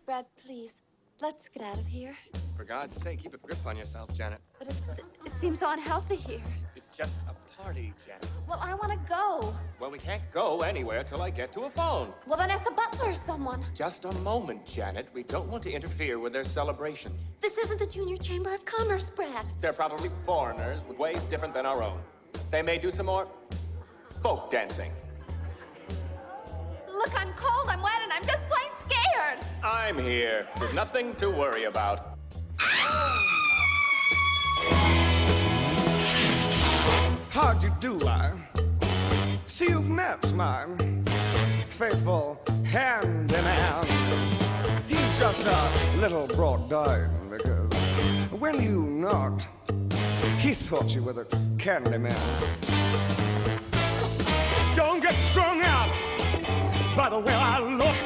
Brad, please, let's get out of here. For God's sake, keep a grip on yourself, Janet. But it seems so unhealthy here. It's just a party, Janet. Well, I want to go. Well, we can't go anywhere till I get to a phone. Well, then ask the butler or someone. Just a moment, Janet. We don't want to interfere with their celebrations. This isn't the Junior Chamber of Commerce, Brad. They're probably foreigners with ways different than our own. They may do some more folk dancing. Look, I'm cold, I'm wet, and I'm just plain scared. I'm here. There's nothing to worry about. How'd you do, I see you've met my faithful hand-in-hand. He's just a little brought down because when you knocked, he thought you were the candy man. Don't get strung out by the way I look.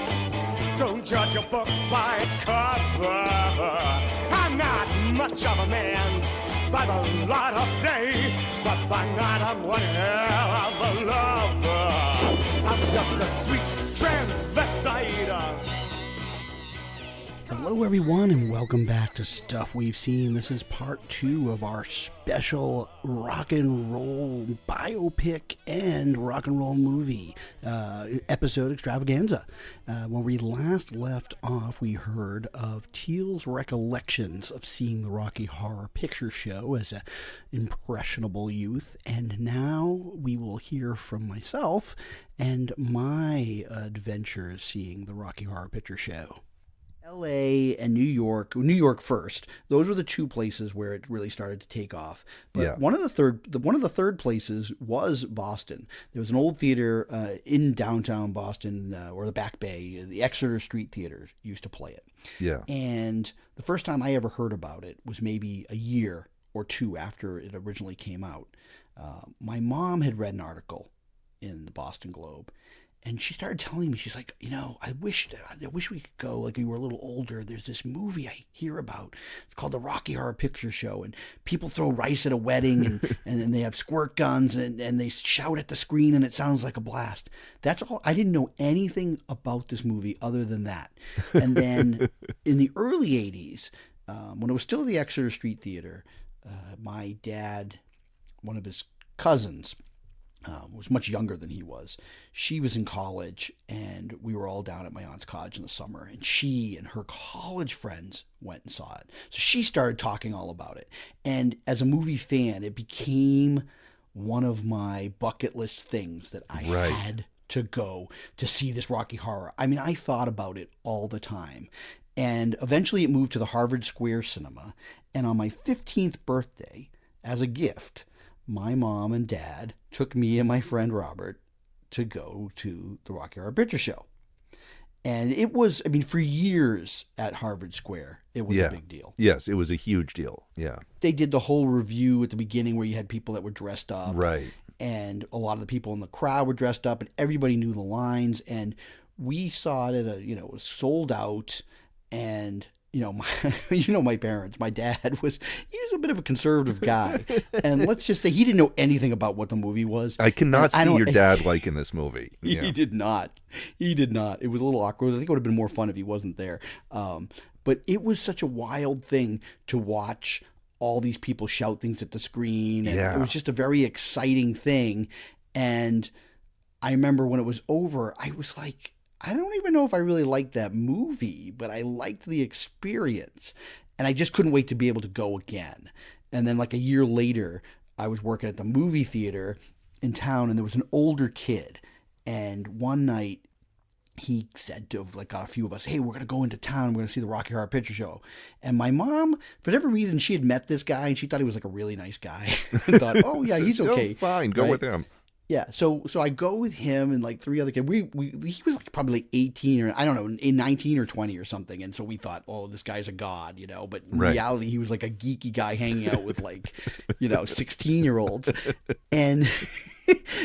Don't judge a book by its cover. I'm not much of a man by the light of day, but by night I'm one hell of a lover. I'm just a sweet transvestite. Hello everyone and welcome back to Stuff We've Seen. This is part 2 of our special rock and roll biopic and rock and roll movie episode extravaganza. When we last left off, we heard of Teal's recollections of seeing the Rocky Horror Picture Show as an impressionable youth, and now we will hear from myself and my adventures seeing the Rocky Horror Picture Show. LA and New York first. Those were the two places where it really started to take off. But one of the third places was Boston. There was an old theater in downtown Boston, or the Back Bay. The Exeter Street Theater used to play it. Yeah. And the first time I ever heard about it was maybe a year or two after it originally came out. My mom had read an article in the Boston Globe, and she started telling me, she's like, I wish we could go, like, when you were a little older. There's this movie I hear about. It's called the Rocky Horror Picture Show, and people throw rice at a wedding, and then they have squirt guns, and they shout at the screen, and it sounds like a blast. That's all. I didn't know anything about this movie other than that. And then in the early 80s, when it was still the Exeter Street Theater, my dad, one of his cousins, was much younger than he was. She was in college, and we were all down at my aunt's cottage in the summer, and she and her college friends went and saw it. So she started talking all about it. And as a movie fan, it became one of my bucket list things that I had to go to see this Rocky Horror. I mean, I thought about it all the time. And eventually it moved to the Harvard Square Cinema. And on my 15th birthday, as a gift, my mom and dad took me and my friend Robert to go to the Rocky Horror Picture Show. And it was, for years at Harvard Square, it was a big deal. Yes, it was a huge deal. Yeah. They did the whole review at the beginning where you had people that were dressed up. Right. And a lot of the people in the crowd were dressed up, and everybody knew the lines. And we saw it at it was sold out. And my parents, my dad he was a bit of a conservative guy. And let's just say he didn't know anything about what the movie was. I cannot see your dad liking this movie. Yeah. He did not. It was a little awkward. I think it would have been more fun if he wasn't there. But it was such a wild thing to watch all these people shout things at the screen. And it was just a very exciting thing. And I remember when it was over, I was like, I don't even know if I really liked that movie, but I liked the experience. And I just couldn't wait to be able to go again. And then like a year later, I was working at the movie theater in town, and there was an older kid. And one night he said to got a few of us, hey, we're going to go into town. We're going to see the Rocky Horror Picture Show. And my mom, for whatever reason, she had met this guy, and she thought he was like a really nice guy. And thought, oh, yeah, he's okay. Oh, fine. Go with him. Yeah, so I go with him and like three other kids. He was like probably 18 or I don't know, 19 or 20 or something. And so we thought, oh, this guy's a god, But in reality, he was like a geeky guy hanging out with 16-year-olds. And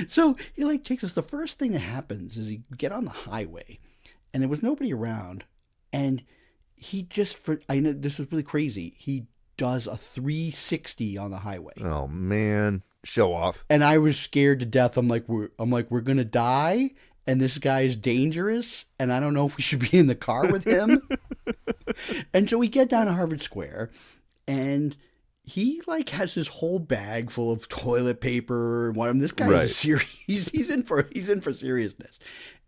so he takes us. The first thing that happens is he get on the highway, and there was nobody around, and he I know this was really crazy. He does a 360 on the highway. Oh man. Show off. And I was scared to death. I'm like, we're gonna die, and this guy is dangerous, and I don't know if we should be in the car with him. And so we get down to Harvard Square, and he like has his whole bag full of toilet paper. This guy Right. is serious. He's in for seriousness.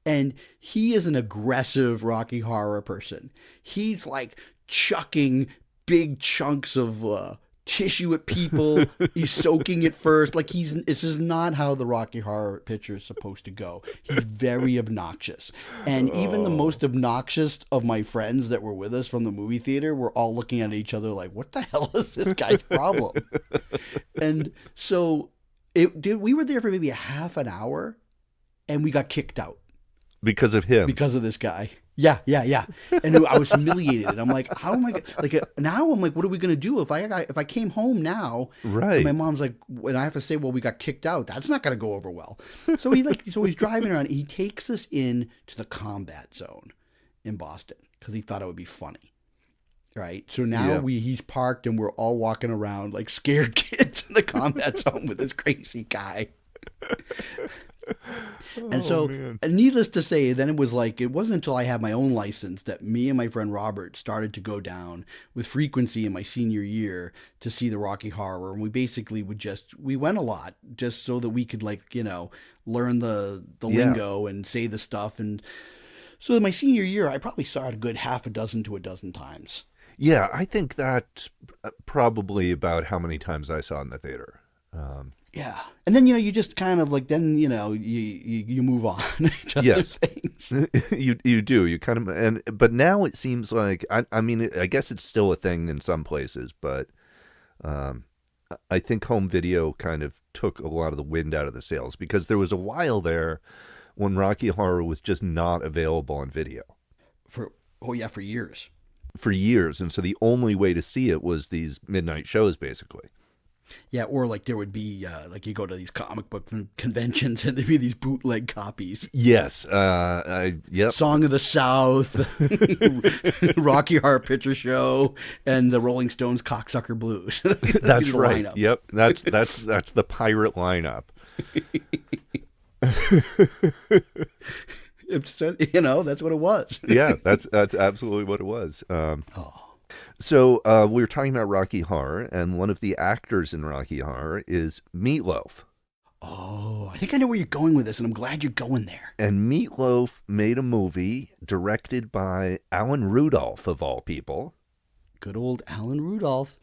And he is an aggressive Rocky Horror person. He's like chucking big chunks of tissue at people. He's soaking it first. Like this is not how the Rocky Horror picture is supposed to go. He's very obnoxious. And even the most obnoxious of my friends that were with us from the movie theater were all looking at each other like, what the hell is this guy's problem? And so we were there for maybe a half an hour, and we got kicked out. Because of him. Because of this guy. Yeah. And I was humiliated. And I'm like, how am I now I'm like, what are we gonna do if I came home now? Right. And my mom's like, and I have to say, well, we got kicked out. That's not gonna go over well. So he's driving around. He takes us in to the combat zone in Boston because he thought it would be funny. Right. So now he's parked and we're all walking around like scared kids in the combat zone with this crazy guy. And needless to say, then it wasn't until I had my own license that me and my friend Robert started to go down with frequency in my senior year to see the Rocky Horror. And we basically we went a lot just so that we could learn the lingo and say the stuff. And so in my senior year, I probably saw it a good half a dozen to a dozen times. Yeah, I think that's probably about how many times I saw it in the theater. Yeah. And then, you just kind of you move on to other things. you do. You kind of, but now it seems like, I mean, I guess it's still a thing in some places, but I think home video kind of took a lot of the wind out of the sails because there was a while there when Rocky Horror was just not available on video. For years. For years. And so the only way to see it was these midnight shows, basically. Yeah, or there would be, you go to these comic book conventions and there'd be these bootleg copies. Yes. Yep. Song of the South, Rocky Horror Picture Show, and the Rolling Stones Cocksucker Blues. That's right. Lineup. Yep. That's the pirate lineup. It's, that's what it was. Yeah, that's absolutely what it was. So we were talking about Rocky Horror, and one of the actors in Rocky Horror is Meatloaf. Oh, I think I know where you're going with this, and I'm glad you're going there. And Meatloaf made a movie directed by Alan Rudolph, of all people. Good old Alan Rudolph.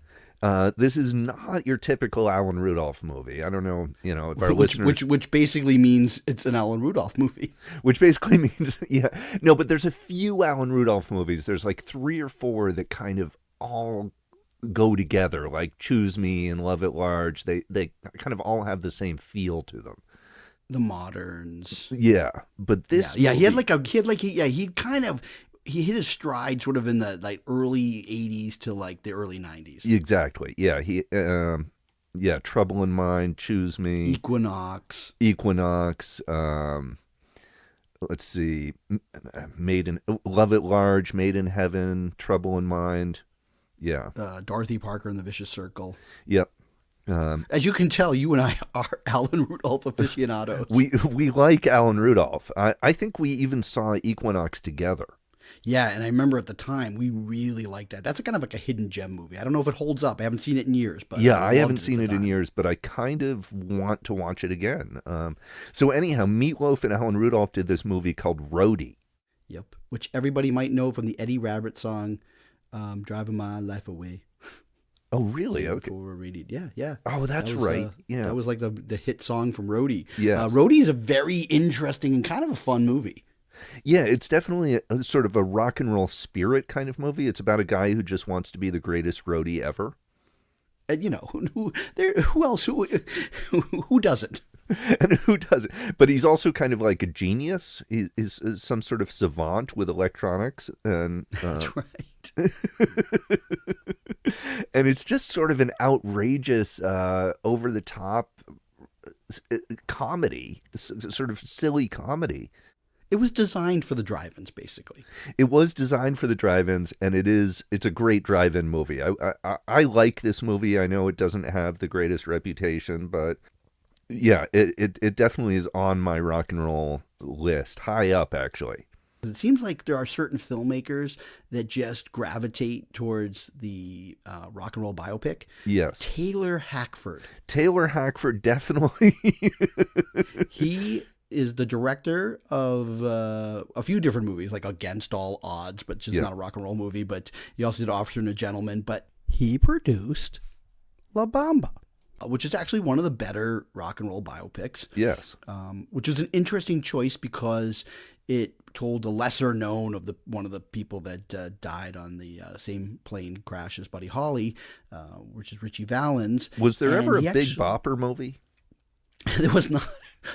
This is not your typical Alan Rudolph movie. I don't know, if our listeners... Which basically means it's an Alan Rudolph movie. Which basically means, yeah. No, but there's a few Alan Rudolph movies. There's 3 or 4 that kind of all go together, like Choose Me and Love at Large. They kind of all have the same feel to them. The moderns. Yeah, but this movie, he hit his stride sort of in the early 80s to the early 90s. Exactly. Yeah, Trouble in Mind, Choose Me, Equinox. Let's see, Love at Large, Made in Heaven, Trouble in Mind. Yeah. Dorothy Parker and the Vicious Circle. Yep. As you can tell, you and I are Alan Rudolph aficionados. We like Alan Rudolph. I think we even saw Equinox together. Yeah, and I remember at the time we really liked that. That's kind of like a hidden gem movie. I don't know if it holds up. I haven't seen it in years, but yeah, I haven't seen it in years, but I kind of want to watch it again. So anyhow, Meatloaf and Alan Rudolph did this movie called Roadie. Yep, which everybody might know from the Eddie Rabbitt song, "Driving My Life Away." Oh, really? Okay. Yeah. Oh, that's right. Yeah, that was like the hit song from Roadie. Yeah, Roadie is a very interesting and kind of a fun movie. Yeah, it's definitely a sort of a rock and roll spirit kind of movie. It's about a guy who just wants to be the greatest roadie ever. And who else? Who doesn't? And who doesn't? But he's also kind of like a genius. He's some sort of savant with electronics, and that's right. And it's just sort of an outrageous, over the top comedy, sort of silly comedy. It was designed for the drive-ins, basically. It was designed for the drive-ins, and it's a great drive-in movie. I like this movie. I know it doesn't have the greatest reputation, but yeah, it definitely is on my rock and roll list, high up, actually. It seems like there are certain filmmakers that just gravitate towards the rock and roll biopic. Yes. Taylor Hackford. Taylor Hackford, definitely. He is the director of a few different movies, like Against All Odds, but just not a rock and roll movie. But he also did Officer and a Gentleman. But he produced La Bamba, which is actually one of the better rock and roll biopics. Yes. Which is an interesting choice because it told the lesser known of one of the people that died on the same plane crash as Buddy Holly, which is Richie Valens. Was there ever a Big Bopper movie? There was not.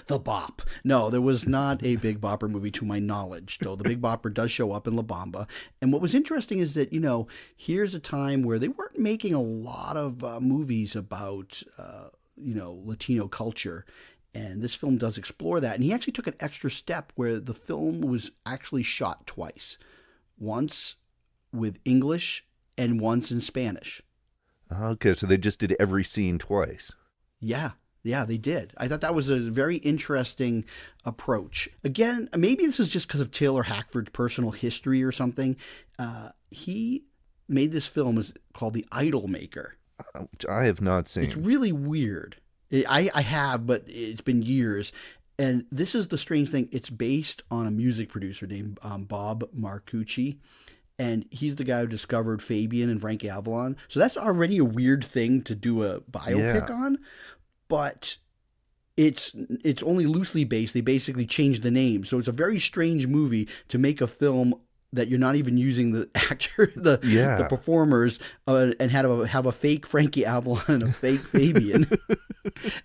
The Bop. No, there was not a Big Bopper movie to my knowledge, though the Big Bopper does show up in La Bamba. And what was interesting is that, here's a time where they weren't making a lot of movies about, Latino culture. And this film does explore that. And he actually took an extra step where the film was actually shot twice. Once with English and once in Spanish. Okay, so they just did every scene twice. Yeah. Yeah, they did. I thought that was a very interesting approach. Again, maybe this is just because of Taylor Hackford's personal history or something. He made this film called The Idol Maker. Which I have not seen. It's really weird. I have, but it's been years. And this is the strange thing. It's based on a music producer named Bob Marcucci. And he's the guy who discovered Fabian and Frank Avalon. So that's already a weird thing to do a biopic on. But it's only loosely based. They basically changed the name. So it's a very strange movie to make a film that you're not even using the actor, the performers, and have a fake Frankie Avalon and a fake Fabian.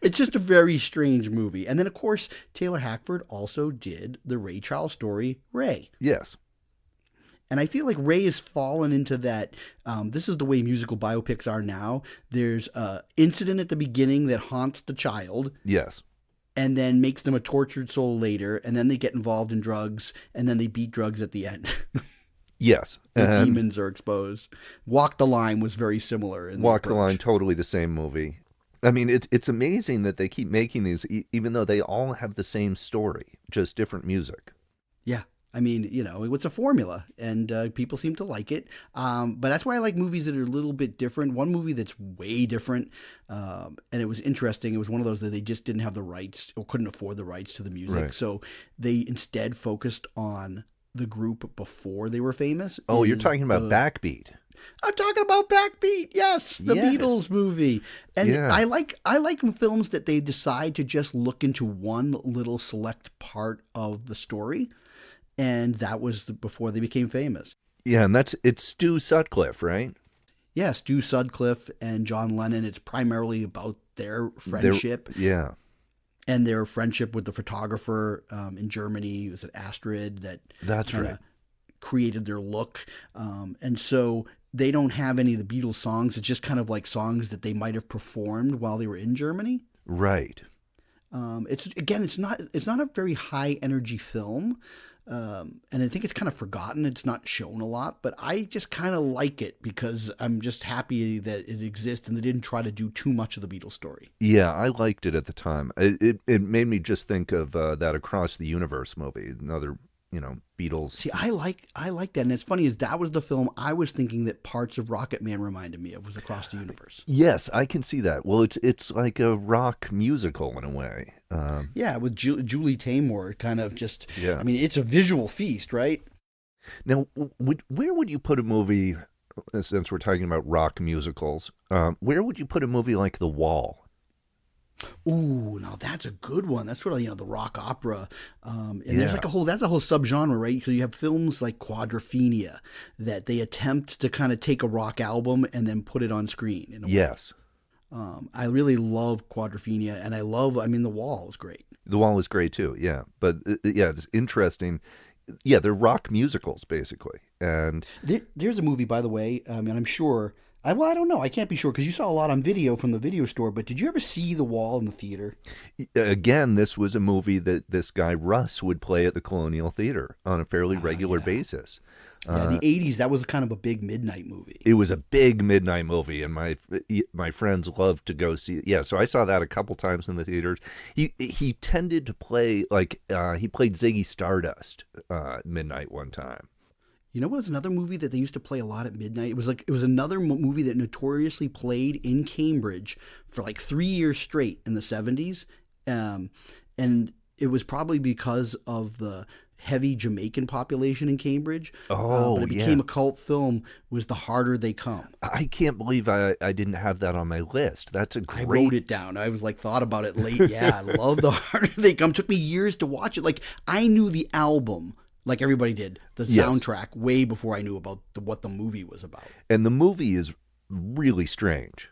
It's just a very strange movie. And then, of course, Taylor Hackford also did the Ray Charles story, Ray. Yes. And I feel like Ray has fallen into that. This is the way musical biopics are now. There's an incident at the beginning that haunts the child. Yes. And then makes them a tortured soul later. And then they get involved in drugs. And then they beat drugs at the end. Yes. The demons are exposed. Walk the Line was very similar. Walk the Line, totally the same movie. I mean, it's amazing that they keep making these, even though they all have the same story, just different music. Yeah. I mean, it's a formula, and people seem to like it. But that's why I like movies that are a little bit different. One movie that's way different, and it was interesting. It was one of those that they just didn't have the rights or couldn't afford the rights to the music. Right. So they instead focused on the group before they were famous. Oh, you're talking about Backbeat. I'm talking about Backbeat. Yes, the Beatles movie. And I like films that they decide to just look into one little select part of the story. And that was before they became famous. Yeah, and it's Stu Sutcliffe, right? Yeah, Stu Sutcliffe and John Lennon. It's primarily about their friendship. And their friendship with the photographer in Germany. Was it Astrid that's right. created their look. And so they don't have any of the Beatles songs. It's just kind of like songs that they might have performed while they were in Germany. Right. It's not a very high energy film. And I think it's kind of forgotten. It's not shown a lot, but I just kind of like it because I'm just happy that it exists and they didn't try to do too much of the Beatles story. Yeah, I liked it at the time. It made me just think of that Across the Universe movie, another Beatles. See, I like that, and it's funny is that was the film I was thinking that parts of Rocket Man reminded me of was Across the Universe. Yes, I can see that. Well, it's like a rock musical in a way. Yeah, with Julie Taymor, kind of just. Yeah. I mean, it's a visual feast, right? Now, where would you put a movie? Since we're talking about rock musicals, where would you put a movie like The Wall? Ooh, now that's a good one. That's sort of the rock opera, and there's that's a whole subgenre, right? So you have films like Quadrophenia that they attempt to kind of take a rock album and then put it on screen. Yes, I really love Quadrophenia, and The Wall is great. The Wall is great too. Yeah, but it's interesting. Yeah, they're rock musicals basically, and there's a movie, by the way, and I'm sure. I don't know. I can't be sure because you saw a lot on video from the video store, but did you ever see The Wall in the theater? Again, this was a movie that this guy Russ would play at the Colonial Theater on a fairly regular basis. Yeah, the 80s, that was kind of a big midnight movie. It was a big midnight movie, and my friends loved to go see it. Yeah, so I saw that a couple times in the theaters. He tended to play, like, he played Ziggy Stardust midnight one time. You know what was another movie that they used to play a lot at midnight? It was another movie that notoriously played in Cambridge for like 3 years straight in the 70s. And it was probably because of the heavy Jamaican population in Cambridge. But it became a cult film, was The Harder They Come. I can't believe I didn't have that on my list. That's a great... I wrote it down. I was like, thought about it late. Yeah, I love The Harder They Come. It took me years to watch it. Like, I knew the album, like everybody did, the soundtrack, way before I knew about what the movie was about. And the movie is really strange.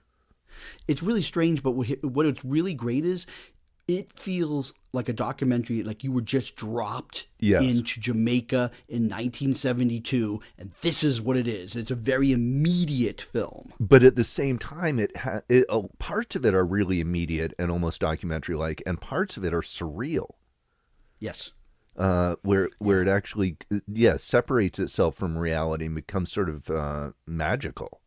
It's really strange, but what it's really great is it feels like a documentary, like you were just dropped into Jamaica in 1972, and this is what it is. It's a very immediate film. But at the same time, parts of it are really immediate and almost documentary-like, and parts of it are surreal. Yes. Where it actually, separates itself from reality and becomes sort of magical.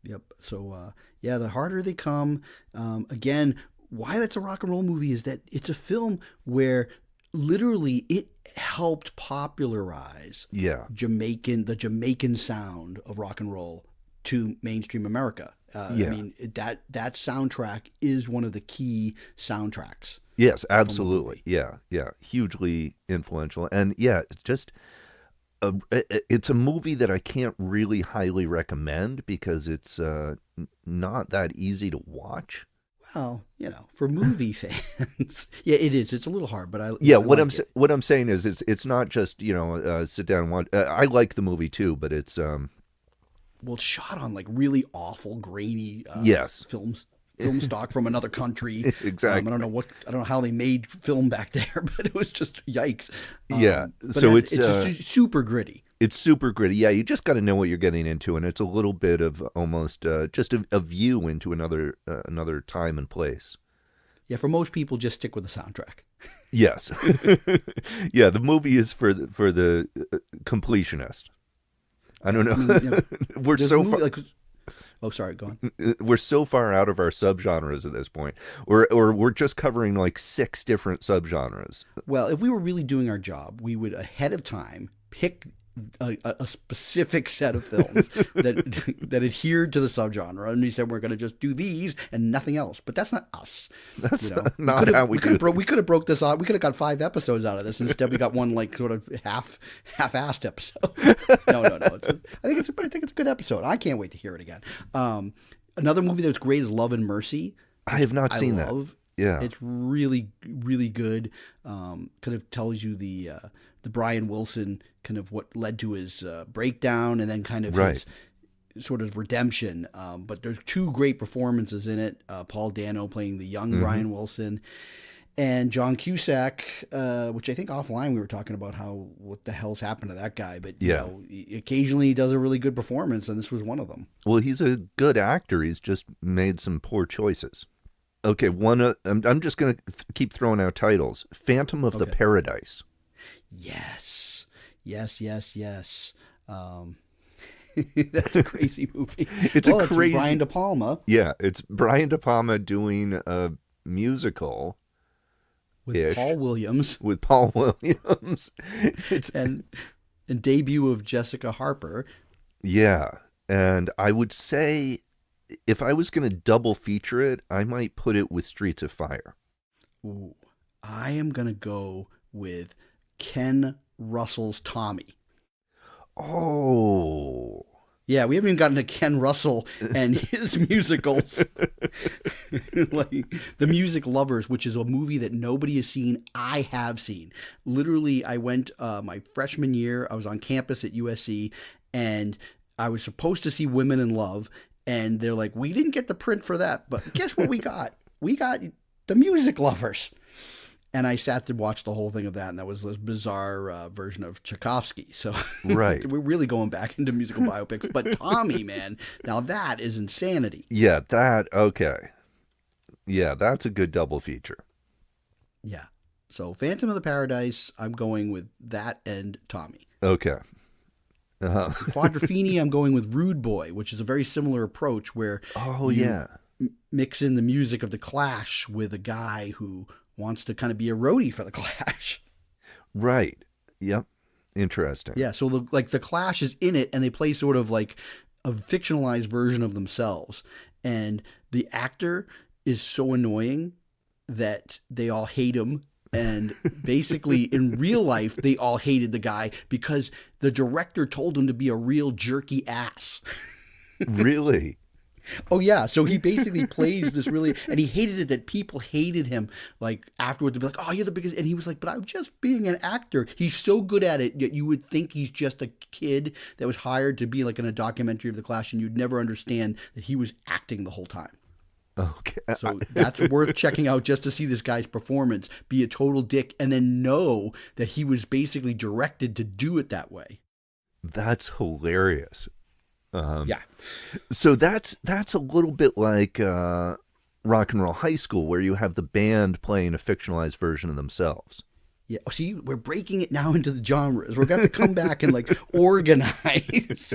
Yep. So, The Harder They Come, again, why that's a rock and roll movie is that it's a film where literally it helped popularize the Jamaican sound of rock and roll to mainstream America. I mean, that soundtrack is one of the key soundtracks. Yes, absolutely. Yeah. Hugely influential. And it's just, it's a movie that I can't really highly recommend because it's not that easy to watch. Well, for movie fans, it is. It's a little hard, but what I'm saying is it's not just sit down and watch. I like the movie too, but it's it's shot on like really awful, grainy film stock from another country. Exactly. I don't know how they made film back there, but it was just yikes. So it's just super gritty. It's super gritty. Yeah, you just got to know what you're getting into, and it's a little bit of almost just a view into another time and place. Yeah, for most people, just stick with the soundtrack. Yes. Yeah, the movie is for the completionist. I don't know. I mean, we're so far. Oh, sorry. Go on. We're so far out of our subgenres at this point, or we're just covering like 6 different subgenres. Well, if we were really doing our job, we would ahead of time pick a specific set of films that adhered to the subgenre, and we said we're going to just do these and nothing else. But that's not us. That's not how we do. We could have broke this out. We could have got 5 episodes out of this. Instead, we got one like sort of half-assed episode. No. I think it's a good episode. I can't wait to hear it again. Another movie that's great is Love and Mercy. I have not seen that. Yeah, it's really, really good. Kind of tells you the Brian Wilson kind of what led to his breakdown, and then kind of his sort of redemption. But there's 2 great performances in it. Paul Dano playing the young Brian Wilson, and John Cusack, which I think offline we were talking about what the hell's happened to that guy. But occasionally he does a really good performance, and this was one of them. Well, he's a good actor. He's just made some poor choices. Okay, I'm just going to keep throwing out titles. Phantom of the Paradise. Yes. That's a crazy movie. It's Brian De Palma. Yeah, it's Brian De Palma doing a musical with Paul Williams. and debut of Jessica Harper. Yeah, and I would say if I was going to double feature it, I might put it with Streets of Fire. Ooh, I am going to go with Ken Russell's Tommy. Oh. Yeah, we haven't even gotten to Ken Russell and his musicals. Like The Music Lovers, which is a movie that nobody has seen. I have seen. Literally, I went my freshman year. I was on campus at USC, and I was supposed to see Women in Love. And they're like, we didn't get the print for that, but guess what we got? We got The Music Lovers. And I sat to watch the whole thing of that, and that was this bizarre version of Tchaikovsky. So right. We're really going back into musical biopics. But Tommy, man, now that is insanity. Yeah, okay. Yeah, that's a good double feature. Yeah. So Phantom of the Paradise, I'm going with that and Tommy. Okay. Quadrophenia, I'm going with Rude Boy, which is a very similar approach where mix in the music of the Clash with a guy who wants to kind of be a roadie for the Clash. Right. Yep. Interesting. Yeah. So the Clash is in it, and they play sort of like a fictionalized version of themselves, and the actor is so annoying that they all hate him. And basically, in real life, they all hated the guy because the director told him to be a real jerky ass. Really? Oh, yeah. So he basically plays this really, and he hated it that people hated him. Like afterwards, they'd be like, "Oh, you're the biggest," and he was like, "But I'm just being an actor." He's so good at it that you would think he's just a kid that was hired to be like in a documentary of the Clash, and you'd never understand that he was acting the whole time. Okay. So that's worth checking out just to see this guy's performance be a total dick and then know that he was basically directed to do it that way. That's hilarious. Yeah. So that's a little bit like Rock and Roll High School, where you have the band playing a fictionalized version of themselves. Yeah. See, we're breaking it now into the genres. We're going to come back and like organize.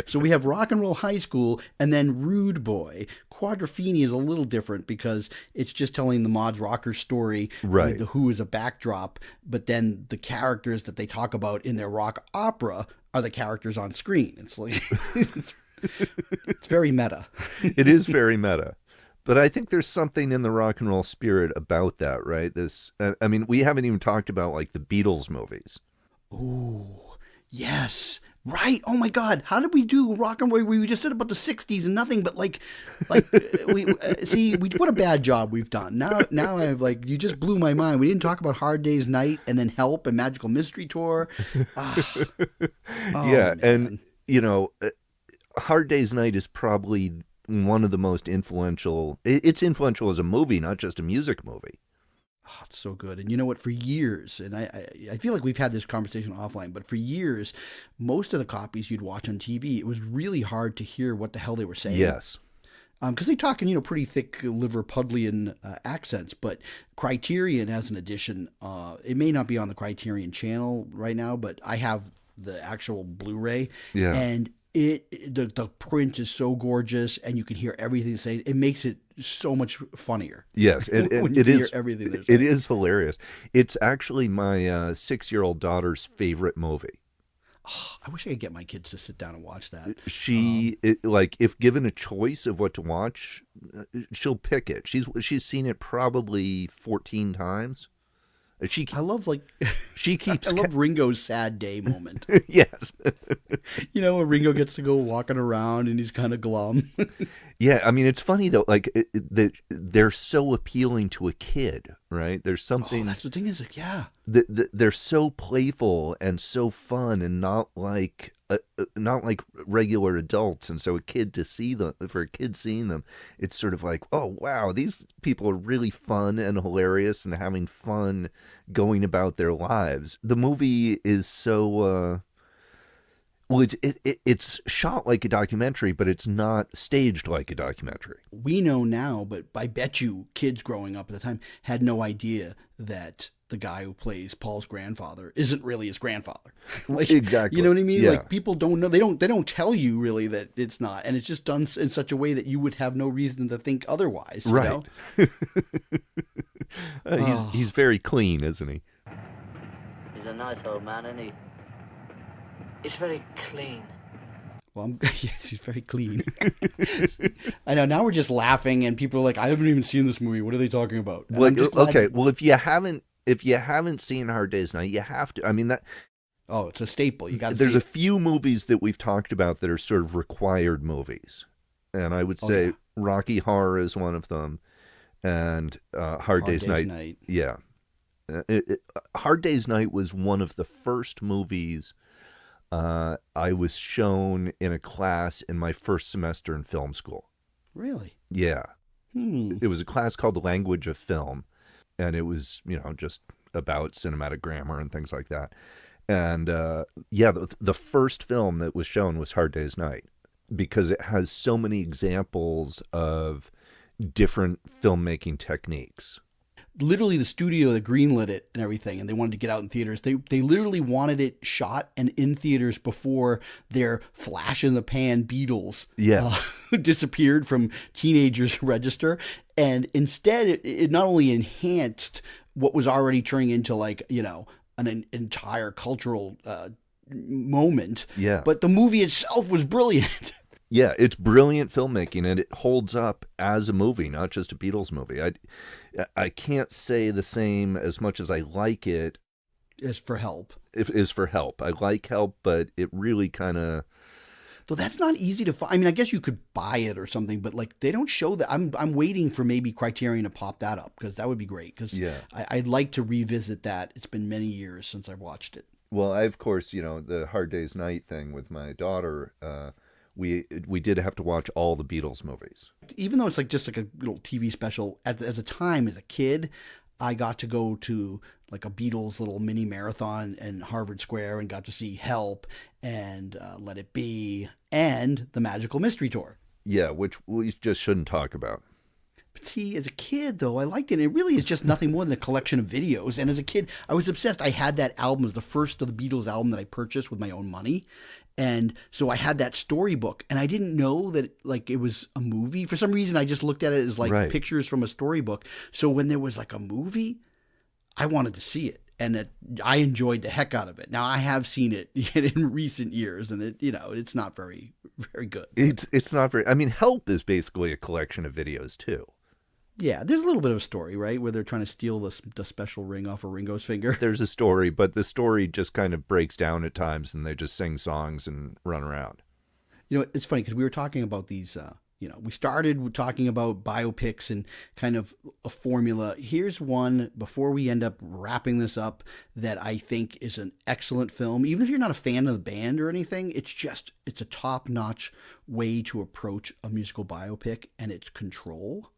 So we have Rock and Roll High School and then Rude Boy. Quadrophenia is a little different because it's just telling the Mods Rocker story right. with the Who as a backdrop. But then the characters that they talk about in their rock opera are the characters on screen. It's like, it's very meta. It is very meta. But I think there's something in the rock and roll spirit about that, right? This, I mean, we haven't even talked about like the Beatles movies. Ooh, yes, right. Oh my God, how did we do rock and roll? We just said about the '60s and nothing, but like we see, what a bad job we've done. Now I've you just blew my mind. We didn't talk about Hard Day's Night and then Help and Magical Mystery Tour. Oh, yeah, man. and Hard Day's Night is probably one of the most influential. It's influential as a movie, not just a music movie. Oh, it's so good. And you know what? For years, and I feel like we've had this conversation offline, but for years, most of the copies you'd watch on TV, it was really hard to hear what the hell they were saying. Yes. Because they talk in, pretty thick Liverpudlian accents, but Criterion has an edition. It may not be on the Criterion channel right now, but I have the actual Blu-ray. Yeah. And the print is so gorgeous, and you can hear everything they say. It makes it so much funnier. Yes, when you it hear is. Everything they're It saying. is hilarious. It's actually my 6-year-old daughter's favorite movie. Oh, I wish I could get my kids to sit down and watch that. If given a choice of what to watch, she'll pick it. She's seen it probably 14 times. I love she keeps. I love Ringo's sad day moment. Yes. When Ringo gets to go walking around and he's kind of glum. Yeah, I mean, it's funny though. That they're so appealing to a kid, right? There's something. That's the thing is, yeah. They're so playful and so fun, and not like regular adults. And so for a kid seeing them, it's sort of like, oh wow, these people are really fun and hilarious and having fun going about their lives. The movie is so. Well, it's shot like a documentary, but it's not staged like a documentary. We know now, but I bet you kids growing up at the time had no idea that the guy who plays Paul's grandfather isn't really his grandfather. Exactly. You know what I mean? Yeah. Like people don't know. They don't tell you really that it's not, and it's just done in such a way that you would have no reason to think otherwise. You right. know? He's very clean, isn't he? He's a nice old man, isn't he? He's very clean. Well, yes, he's very clean. I know. Now we're just laughing, and people are like, "I haven't even seen this movie. What are they talking about?" And I'm just glad okay. Well, if you haven't seen Hard Day's Night, you have to. I mean that. Oh, it's a staple. You got to. There's a few movies that we've talked about that are sort of required movies, and I would say Rocky Horror is one of them, and Hard Day's Night. Yeah, Hard Day's Night was one of the first movies I was shown in a class in my first semester in film school. Really? Yeah. It was a class called The Language of Film, and it was, just about cinematic grammar and things like that. And the first film that was shown was Hard Day's Night, because it has so many examples of different filmmaking techniques. literally the studio that greenlit it and everything, and they wanted to get out in theaters. They literally wanted it shot and in theaters before their flash in the pan Beatles disappeared from teenagers' register. And instead, it not only enhanced what was already turning into like, you know, an entire cultural moment, but the movie itself was brilliant. Yeah, it's brilliant filmmaking, and it holds up as a movie, not just a Beatles movie. I can't say the same as much as I like it. Is for Help. Is for Help. I like Help, but it really kind of... Though that's not easy to find. I mean, I guess you could buy it or something, but like they don't show that. I'm waiting for maybe Criterion to pop that up, because that would be great. Because I'd like to revisit that. It's been many years since I've watched it. Well, I, of course, you know, the Hard Day's Night thing with my daughter... We did have to watch all the Beatles movies. Even though it's like just like a little TV special, as a time as a kid, I got to go to like a Beatles little mini marathon in Harvard Square and got to see Help and Let It Be and the Magical Mystery Tour. Yeah, which we just shouldn't talk about. But see, as a kid, though, I liked it. It really is just nothing more than a collection of videos. And as a kid, I was obsessed. I had that album. It was the first of the Beatles album that I purchased with my own money. And so I had that storybook, and I didn't know that like it was a movie. For some reason, I just looked at it as like pictures from a storybook. So when there was like a movie, I wanted to see it, and I enjoyed the heck out of it. Now I have seen it in recent years, and it's not very, very good. It's not very. I mean, Help is basically a collection of videos too. Yeah, there's a little bit of a story, right, where they're trying to steal the special ring off of Ringo's finger. There's a story, but the story just kind of breaks down at times, and they just sing songs and run around. You know, it's funny because we were talking about these, we started talking about biopics and kind of a formula. Here's one, before we end up wrapping this up, that I think is an excellent film. Even if you're not a fan of the band or anything, it's a top-notch way to approach a musical biopic, and it's Control.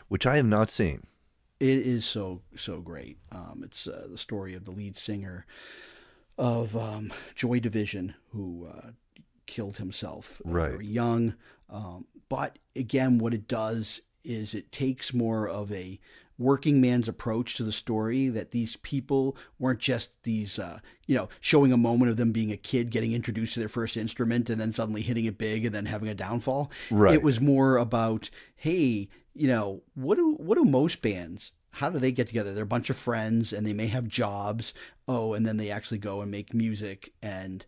Which I have not seen. It is so great. It's the story of the lead singer of Joy Division, who killed himself very young. But again, what it does is it takes more of a working man's approach to the story, that these people weren't just these, showing a moment of them being a kid getting introduced to their first instrument and then suddenly hitting it big and then having a downfall. Right. It was more about, hey, what do most bands, how do they get together? They're a bunch of friends and they may have jobs. Oh, and then they actually go and make music and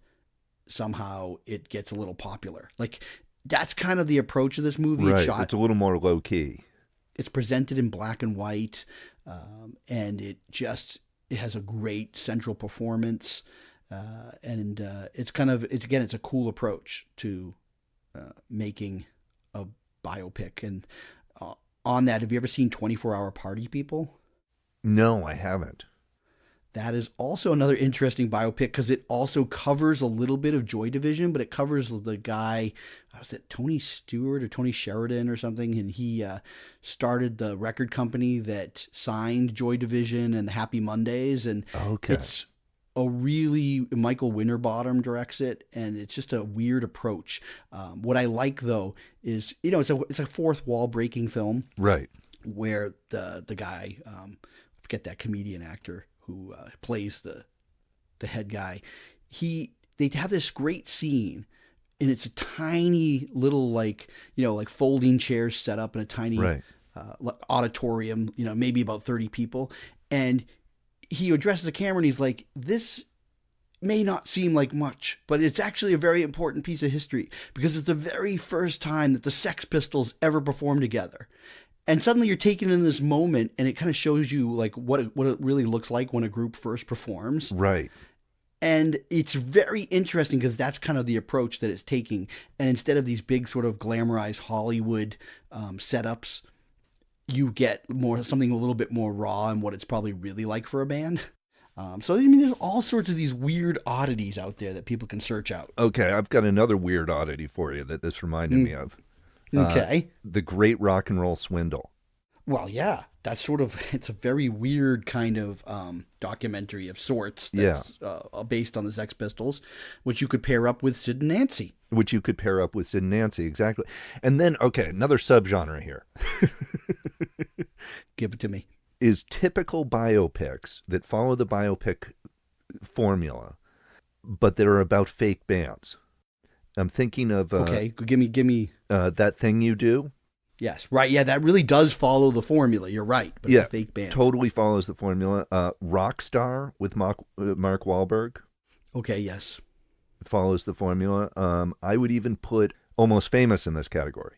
somehow it gets a little popular. Like that's kind of the approach of this movie. Right. It's a little more low key. It's presented in black and white. And it has a great central performance. And it's a cool approach to making a biopic. And on that, have you ever seen 24-Hour Party People? No, I haven't. That is also another interesting biopic because it also covers a little bit of Joy Division, but it covers the guy, was it Tony Stewart or Tony Sheridan or something? And he started the record company that signed Joy Division and the Happy Mondays. And it's a really, Michael Winterbottom directs it, and it's just a weird approach. What I like though is, it's a fourth wall breaking film, right? Where the guy, I forget that comedian actor who plays the head guy, they have this great scene, and it's a tiny little like folding chairs set up in a tiny auditorium, maybe about 30 people, and he addresses the camera and he's like, this may not seem like much, but it's actually a very important piece of history because it's the very first time that the Sex Pistols ever performed together. And suddenly you're taken in this moment and it kind of shows you like what it really looks like when a group first performs. Right. And it's very interesting because that's kind of the approach that it's taking. And instead of these big sort of glamorized Hollywood setups, you get something a little bit more raw and what it's probably really like for a band. There's all sorts of these weird oddities out there that people can search out. Okay, I've got another weird oddity for you that this reminded me of. Okay. The Great Rock and Roll Swindle. Well, yeah, that's it's a very weird kind of documentary of sorts that's based on the Sex Pistols, which you could pair up with Sid and Nancy. Exactly. And then, okay, another subgenre here. Give it to me. is typical biopics that follow the biopic formula, but that are about fake bands. I'm thinking of Okay, give me. That Thing You Do. Yes, right. Yeah, that really does follow the formula. You're right. But Yeah, it's a fake band. Totally follows the formula. Rockstar with Mark Wahlberg Okay, yes. follows the formula. I would even put Almost Famous in this category.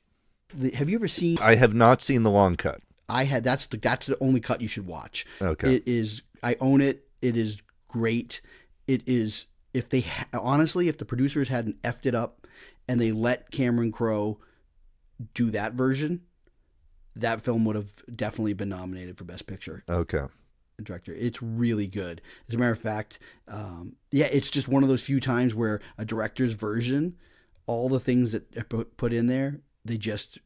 Have you ever seen? I have not seen the long cut. I had. That's the only cut you should watch. Okay. It is. I own it. It is great. It is. If they honestly, if the producers hadn't effed it up and they let Cameron Crowe do that version, that film would have definitely been nominated for Best Picture. Okay. Director. It's really good. As a matter of fact, it's just one of those few times where a director's version, all the things that are put in there, they just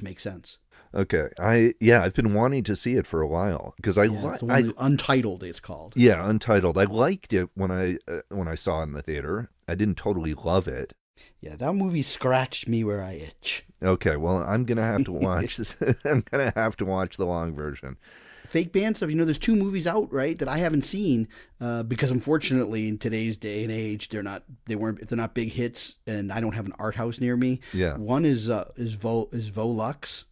make sense. Okay. I've been wanting to see it for a while because Untitled, it's called. Yeah, Untitled. I liked it when I saw it in the theater. I didn't totally love it. Yeah, that movie scratched me where I itch. Okay, well, I'm gonna have to watch this. I'm gonna have to watch the long version. Fake band stuff. There's 2 movies out, right, that I haven't seen because unfortunately in today's day and age they're not big hits, and I don't have an art house near me. Yeah. One is Volux.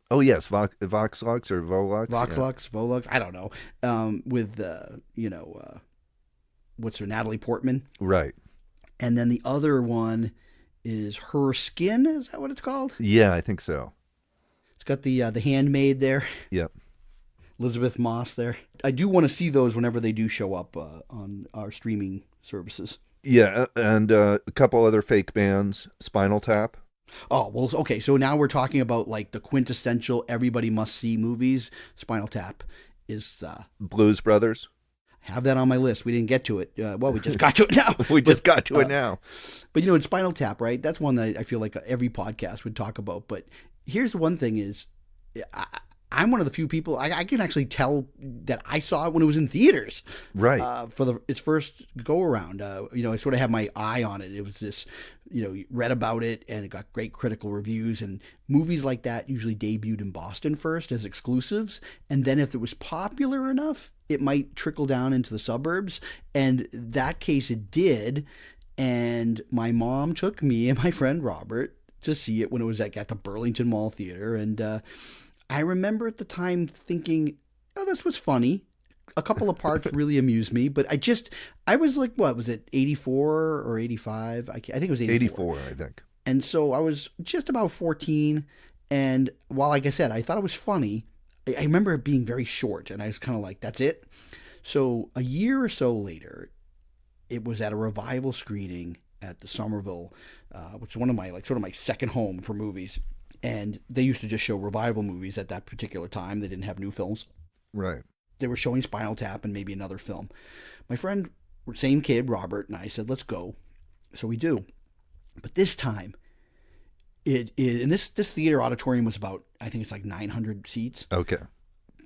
Oh yes, Voxlux or Volux. Voxlux, yeah. Volux. I don't know. With what's her Natalie Portman. Right. And then the other one is Her Skin. Is that what it's called? Yeah, I think so. It's got the handmaid there. Yep. Elizabeth Moss there. I do want to see those whenever they do show up on our streaming services. Yeah, and a couple other fake bands, Spinal Tap. Oh, well, okay. So now we're talking about like the quintessential everybody must see movies. Spinal Tap is Blues Brothers. Have that on my list. We didn't get to it. We just got to it now. We just got to it now. But in Spinal Tap, right? That's one that I feel like every podcast would talk about. But here's the one thing is, I'm one of the few people I can actually tell that I saw it when it was in theaters, right? For its first go around. I sort of had my eye on it. It was this, read about it and it got great critical reviews. And movies like that usually debuted in Boston first as exclusives, and then if it was popular enough, it might trickle down into the suburbs. And that case, it did. And my mom took me and my friend Robert to see it when it was at the Burlington Mall Theater, and I remember at the time thinking, oh, this was funny. A couple of parts really amused me, but I was like, what was it, 84 or 85? I think it was 84. 84, I think. And so I was just about 14, and while, like I said, I thought it was funny, I remember it being very short, and I was kind of like, that's it? So a year or so later, it was at a revival screening at the Somerville, which is one of my, sort of my second home for movies. And they used to just show revival movies at that particular time. They didn't have new films. Right. They were showing Spinal Tap and maybe another film. My friend, same kid, Robert, and I said, let's go. So we do. But this time, and this theater auditorium was about, I think it's like 900 seats. Okay.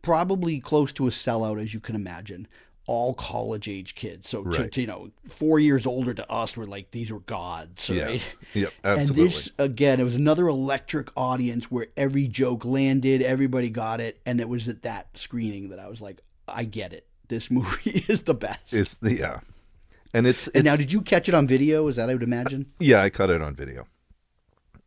Probably close to a sellout, as you can imagine. All college-age kids. So, right. 4 years older to us were like, these were gods, right? Yes. Yep, absolutely. And this, again, it was another electric audience where every joke landed, everybody got it, and it was at that screening that I was like, I get it. This movie is the best. Yeah. And it's now, did you catch it on video? Is that, I would imagine? Yeah, I caught it on video.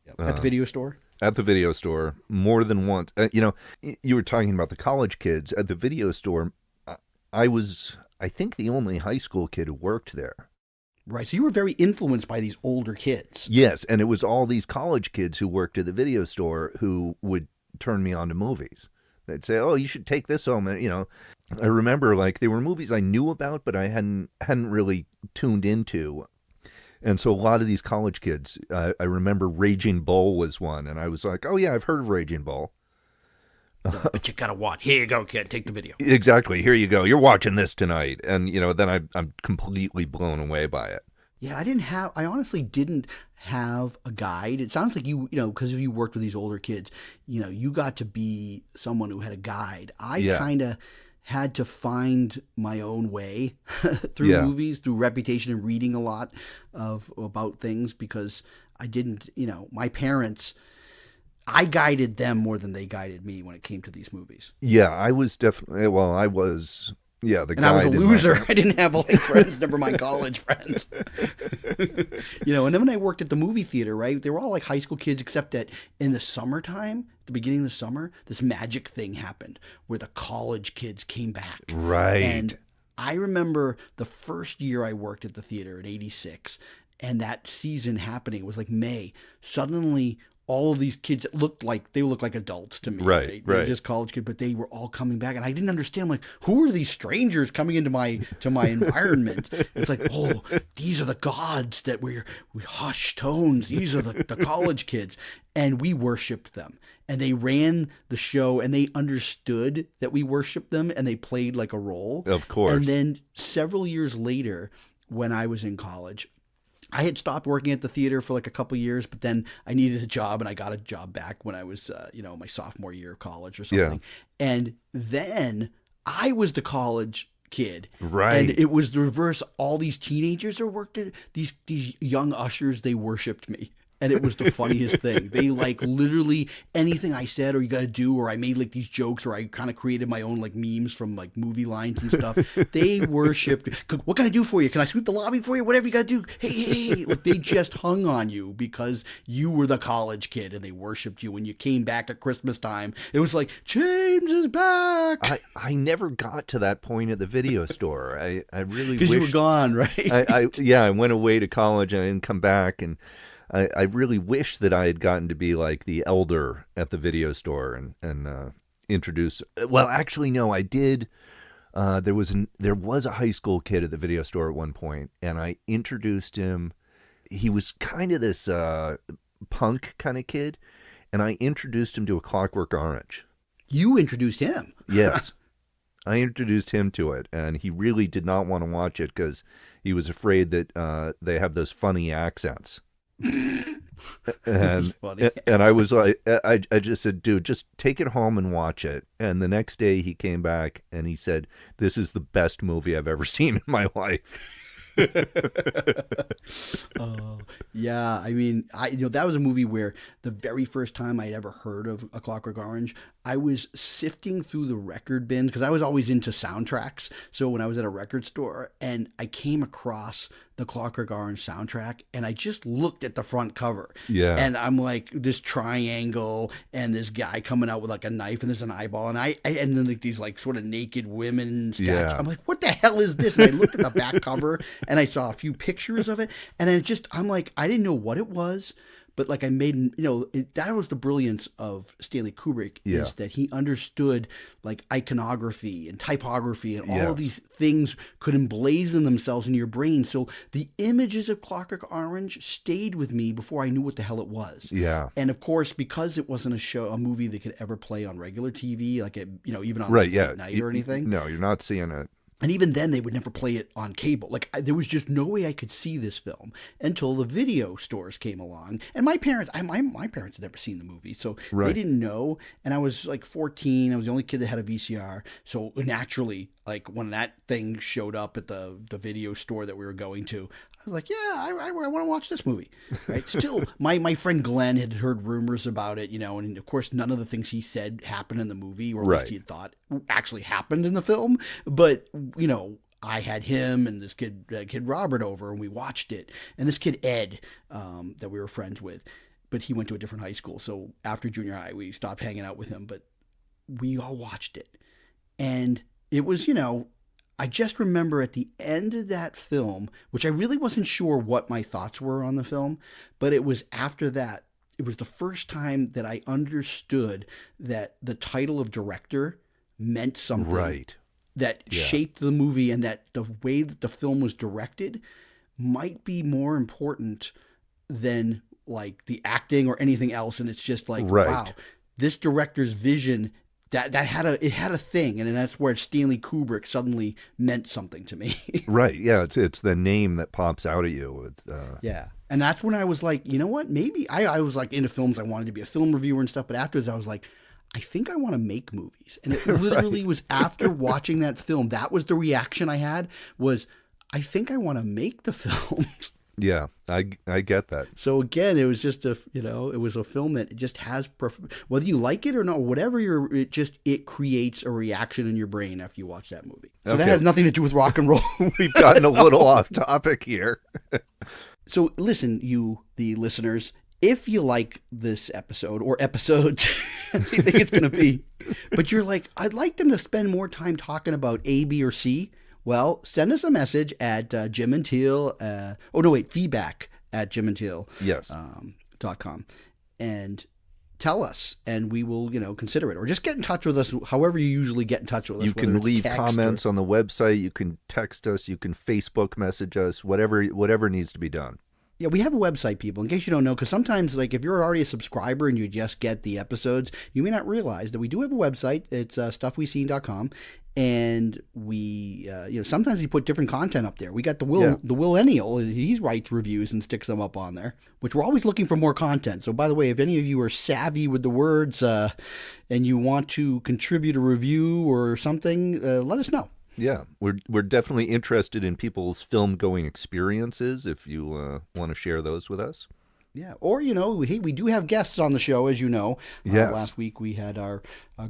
Yep. At the video store? At the video store, more than once. You were talking about the college kids. At the video store, I was, I think, the only high school kid who worked there. Right. So you were very influenced by these older kids. Yes. And it was all these college kids who worked at the video store who would turn me on to movies. They'd say, oh, you should take this home. And, I remember they were movies I knew about, but I hadn't really tuned into. And so a lot of these college kids, I remember Raging Bull was one. And I was like, oh, yeah, I've heard of Raging Bull. But you gotta watch. Here you go, kid. Take the video. Exactly. Here you go. You're watching this tonight, and then I'm completely blown away by it. Yeah, I honestly didn't have a guide. It sounds like because you worked with these older kids, you got to be someone who had a guide. I kind of had to find my own way through movies, through reputation, and reading a lot about things because I didn't. My parents. I guided them more than they guided me when it came to these movies. Yeah, I was definitely. Well, I was. Yeah, the And I was a guide in loser. I didn't have like friends, never mind college friends. You know, and then when I worked at the movie theater, right, they were all like high school kids, except that in the summertime, the beginning of the summer, this magic thing happened where the college kids came back. Right. And I remember the first year I worked at the theater in '86, and that season happening, it was like May. Suddenly, all of these kids looked like adults to me. Right, They were right. just college kids, but they were all coming back, and I didn't understand. I'm like, who are these strangers coming into my environment? It's like, oh, these are the gods that we hush tones. These are the college kids, and we worshipped them. And they ran the show, and they understood that we worshipped them, and they played like a role. Of course. And then several years later, when I was in college, I had stopped working at the theater for like a couple years, but then I needed a job, and I got a job back when I was, my sophomore year of college or something. Yeah. And then I was the college kid, Right. And it was the reverse. All these teenagers that worked at these young ushers, they worshipped me. And it was the funniest thing. They like literally anything I said or you got to do, or I made like these jokes, or I kind of created my own like memes from like movie lines and stuff. They worshipped. What can I do for you? Can I sweep the lobby for you? Whatever you got to do. Hey. Like they just hung on you because you were the college kid, and they worshipped you. When you came back at Christmas time, it was like, James is back. I never got to that point at the video store. I really Because you were gone, right? I went away to college and I didn't come back, and I really wish that I had gotten to be like the elder at the video store and introduce. Well, actually, no, I did. There was a high school kid at the video store at one point, and I introduced him. He was kind of this punk kind of kid, and I introduced him to A Clockwork Orange. You introduced him. Yes. I introduced him to it, and he really did not want to watch it because he was afraid that they have those funny accents. And funny. And I was like, I just said, dude, just take it home and watch it. And the next day he came back and he said, this is the best movie I've ever seen in my life. Oh, yeah. I mean, that was a movie where the very first time I'd ever heard of A Clockwork Orange, I was sifting through the record bins because I was always into soundtracks. So when I was at a record store and I came across the Clockwork Orange soundtrack, and I just looked at the front cover. Yeah. And I'm like, this triangle and this guy coming out with like a knife and there's an eyeball. And and then like these like sort of naked women statues. Yeah. I'm like, what the hell is this? And I looked at the back cover and I saw a few pictures of it. And I'm like, I didn't know what it was. But like I made, that was the brilliance of Stanley Kubrick, Yeah. is that he understood like iconography and typography, and all Yes. of these things could emblazon themselves in your brain. So the images of Clockwork Orange stayed with me before I knew what the hell it was. Yeah. And of course, because it wasn't a movie that could ever play on regular TV, like even on Right. late Yeah. night or anything. No, you're not seeing it. And even then, they would never play it on cable. Like, there was just no way I could see this film until the video stores came along. And my parents, my parents had never seen the movie, so Right. they didn't know. And I was like 14. I was the only kid that had a VCR. So naturally, like when that thing showed up at the video store that we were going to, I was like, yeah, I want to watch this movie. Right? Still, my friend Glenn had heard rumors about it, and of course, none of the things he said happened in the movie, or at least Right. he had thought actually happened in the film. But I had him and this kid Robert over, and we watched it. And this kid Ed, that we were friends with, but he went to a different high school. So after junior high, we stopped hanging out with him. But we all watched it, and it was, I just remember at the end of that film, which I really wasn't sure what my thoughts were on the film, but it was after that. It was the first time that I understood that the title of director meant something. Right. That Yeah. shaped the movie, and that the way that the film was directed might be more important than like the acting or anything else. And it's just like, Right. wow, this director's vision that had a thing, and that's where Stanley Kubrick suddenly meant something to me. Right. Yeah. It's the name that pops out at you. Yeah. And that's when I was like, you know what? Maybe I was like into films. I wanted to be a film reviewer and stuff. But afterwards, I was like, I think I want to make movies. And it literally was after watching that film, that was the reaction I had, was I think I want to make the films. Yeah, I get that. So again, it was just it was a film that just has, whether you like it or not, whatever it creates a reaction in your brain after you watch that movie. So that Okay. has nothing to do with rock and roll. We've gotten a little off topic here. So listen, the listeners, if you like this episode or episodes, I think it's going to be, but you're like, I'd like them to spend more time talking about A, B, or C. Well, send us a message at Jim and Teal. Feedback at jimandteal. Yes. .com, and tell us, and we will, consider it, or just get in touch with us. However, you usually get in touch with us. You whether can it's leave text comments on the website. You can text us. You can Facebook message us. Whatever needs to be done. Yeah, we have a website, people, in case you don't know, because sometimes, like, if you're already a subscriber and you just get the episodes, you may not realize that we do have a website. It's stuffweseen.com, and we, sometimes we put different content up there. We got the Willennial, he writes reviews and sticks them up on there, which we're always looking for more content. So, by the way, if any of you are savvy with the words and you want to contribute a review or something, let us know. Yeah, we're definitely interested in people's film-going experiences if you want to share those with us. Yeah, or, we do have guests on the show, as you know. Yes. Last week we had our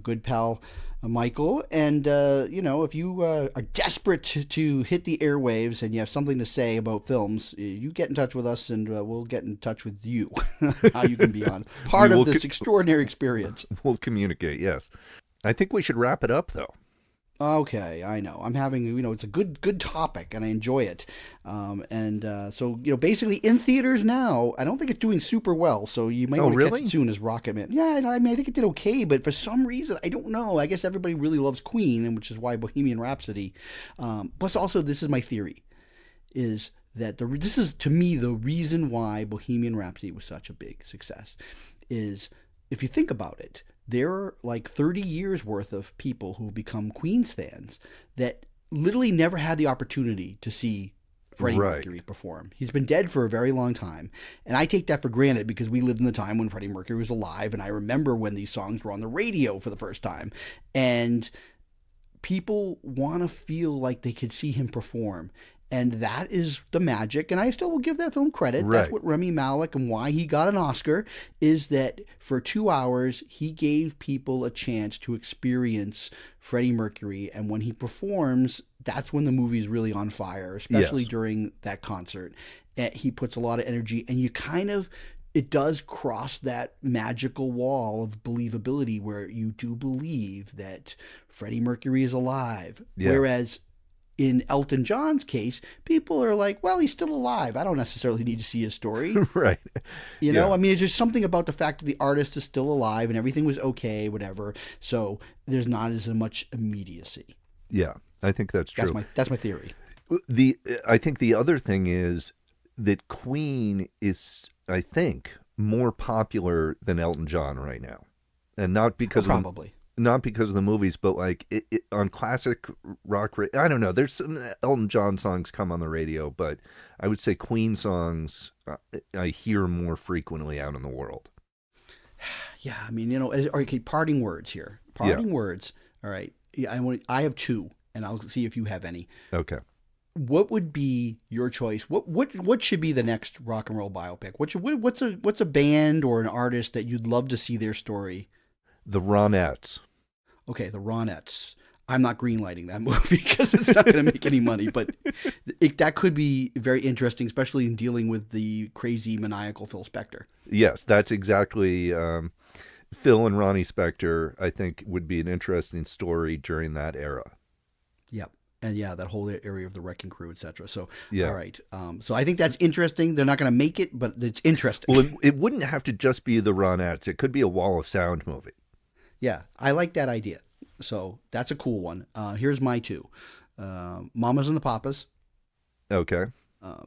good pal Michael, and, if you are desperate to hit the airwaves and you have something to say about films, you get in touch with us and we'll get in touch with you, how you can be on part of this extraordinary experience. We'll communicate, yes. I think we should wrap it up, though. Okay, I know. I'm having, it's a good topic, and I enjoy it. So basically in theaters now, I don't think it's doing super well, so you might want to catch it soon as Rocketman. Yeah, I think it did okay, but for some reason, I don't know. I guess everybody really loves Queen, and which is why Bohemian Rhapsody. Plus, also, this is my theory, is that this is, to me, the reason why Bohemian Rhapsody was such a big success, is if you think about it, there are like 30 years worth of people who become Queen's fans that literally never had the opportunity to see Freddie Mercury perform. He's been dead for a very long time. And I take that for granted because we lived in the time when Freddie Mercury was alive. And I remember when these songs were on the radio for the first time. And people want to feel like they could see him perform. And that is the magic, and I still will give that film credit. Right. That's what Rami Malek and why he got an Oscar, is that for 2 hours, he gave people a chance to experience Freddie Mercury, and when he performs, that's when the movie is really on fire, especially during that concert. And he puts a lot of energy, and it does cross that magical wall of believability where you do believe that Freddie Mercury is alive, whereas in Elton John's case, people are like, well, he's still alive. I don't necessarily need to see his story. Right. I mean, it's just something about the fact that the artist is still alive and everything was okay, whatever. So there's not as much immediacy. Yeah, I think that's true. That's my theory. I think the other thing is that Queen is, I think, more popular than Elton John right now. And not because not because of the movies, but like on classic rock, I don't know. There's some Elton John songs come on the radio, but I would say Queen songs I hear more frequently out in the world. Yeah, I mean, okay, parting words here. Parting words. All right. Yeah, I have two, and I'll see if you have any. Okay. What would be your choice? What should be the next rock and roll biopic? What's a band or an artist that you'd love to see their story? The Ronettes. Okay, the Ronettes. I'm not greenlighting that movie because it's not going to make any money, but that could be very interesting, especially in dealing with the crazy, maniacal Phil Spector. Yes, that's exactly Phil and Ronnie Spector, I think, would be an interesting story during that era. Yep. And yeah, that whole area of the Wrecking Crew, etc. So, all right. So I think that's interesting. They're not going to make it, but it's interesting. Well, it wouldn't have to just be the Ronettes. It could be a Wall of Sound movie. Yeah, I like that idea. So that's a cool one. Here's my two. Mamas and the Papas. Okay.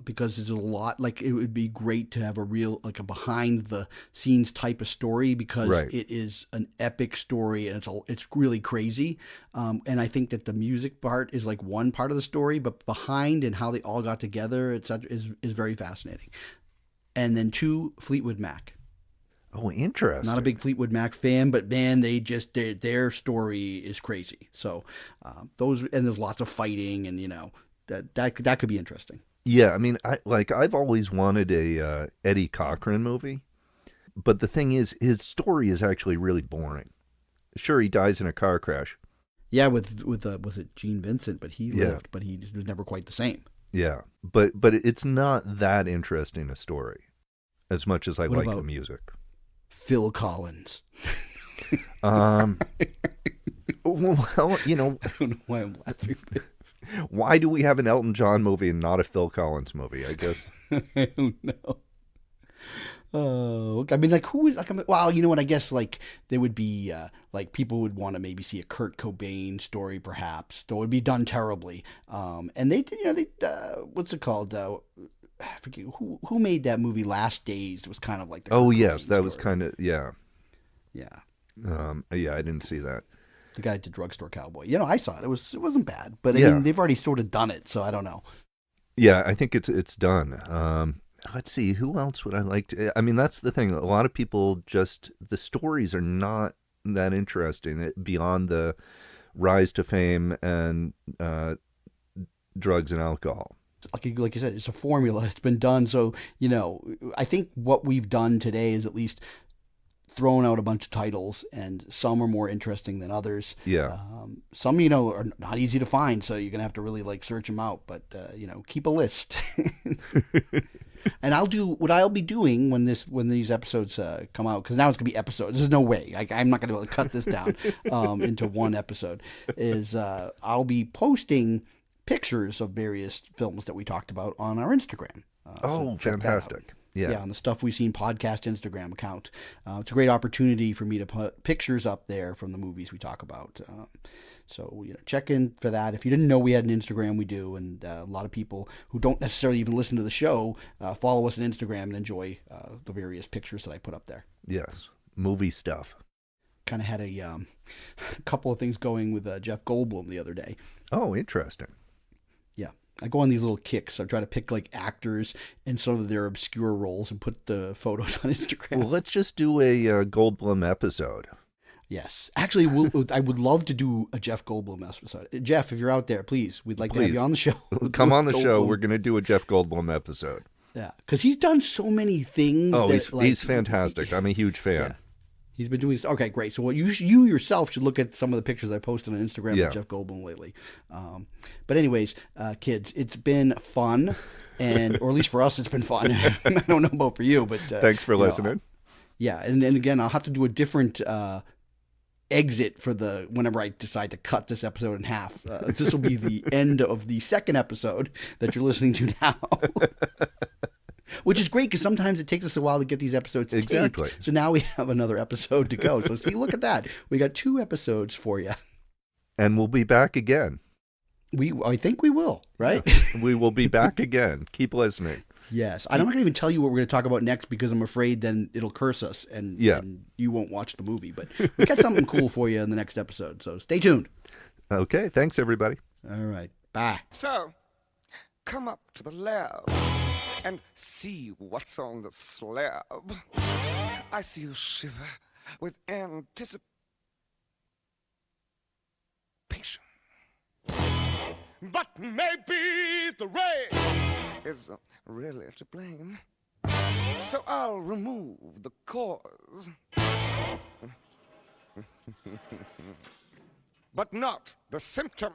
Because there's a lot, like it would be great to have a real, like a behind the scenes type of story because it is an epic story and it's really crazy. And I think that the music part is like one part of the story, but behind and how they all got together, is very fascinating. And then two, Fleetwood Mac. Oh, interesting. Not a big Fleetwood Mac fan, but man, their story is crazy. So there's lots of fighting, and that could be interesting. Yeah, I mean, I've always wanted a Eddie Cochran movie, but the thing is, his story is actually really boring. Sure, he dies in a car crash. Yeah, with was it Gene Vincent? But he Yeah. lived, but he was never quite the same. Yeah, but it's not that interesting a story, as much as I What like the about- music. Phil Collins. Well, I don't know why I'm laughing. But why do we have an Elton John movie and not a Phil Collins movie? I guess. I don't know. Oh, I mean, like, who is like? Well, you know what? I guess like there would be like people would want to maybe see a Kurt Cobain story, perhaps, though it would be done terribly. And they, what's it called? I forget who made that movie. Last Days was kind of like the. Oh Kurt yes, Cobain that was story. kind of yeah. Yeah. Yeah, I didn't see that. The guy at the Drugstore Cowboy. I saw it. It wasn't bad, but I Yeah. mean, they've already sort of done it, so I don't know. Yeah, I think it's done. Let's see, who else would I like to? I mean, that's the thing. A lot of people the stories are not that interesting beyond the rise to fame and drugs and alcohol. Like you said, it's a formula. It's been done. So, I think what we've done today is at least thrown out a bunch of titles, and some are more interesting than others. Yeah. Some, are not easy to find, so you're going to have to really search them out, but, keep a list. And I'll be doing when these episodes come out, because now it's going to be episodes. There's no way. I'm not going to be able to cut this down into one episode. I'll be posting pictures of various films that we talked about on our Instagram. So check that out. Fantastic. Yeah. On the Stuff We've Seen podcast Instagram account. It's a great opportunity for me to put pictures up there from the movies we talk about. So check in for that. If you didn't know we had an Instagram, we do. And a lot of people who don't necessarily even listen to the show follow us on Instagram and enjoy the various pictures that I put up there. Yes. Movie stuff. Kind of had a couple of things going with Jeff Goldblum the other day. Oh, interesting. Yeah. I go on these little kicks. I try to pick actors and sort of their obscure roles and put the photos on Instagram. Well, let's just do a Goldblum episode. Yes. Actually, I would love to do a Jeff Goldblum episode. Jeff, if you're out there, please, we'd like to have you on the show. Come on the show. We're going to do a Jeff Goldblum episode. Yeah, because he's done so many things. Oh, that, he's fantastic. I'm a huge fan. Yeah. He's been doing. Okay, great. So you yourself should look at some of the pictures I posted on Instagram with Jeff Goldblum lately. But anyways, kids, it's been fun, or at least for us, it's been fun. I don't know about for you, but thanks for listening. Yeah, and again, I'll have to do a different exit for whenever I decide to cut this episode in half. This will be the end of the second episode that you're listening to now. Which is great, because sometimes it takes us a while to get these episodes taped. Exactly. So now we have another episode to go. So see, look at that. We got 2 episodes for you. And we'll be back again. I think we will, right? Yeah. We will be back again. Keep listening. Yes. I'm not going to even tell you what we're going to talk about next, because I'm afraid then it'll curse us and you won't watch the movie. But we got something cool for you in the next episode. So stay tuned. Okay. Thanks, everybody. All right. Bye. So, come up to the lab and see what's on the slab. I see you shiver with anticipation. But maybe the rain is really to blame. So I'll remove the cause. But not the symptom.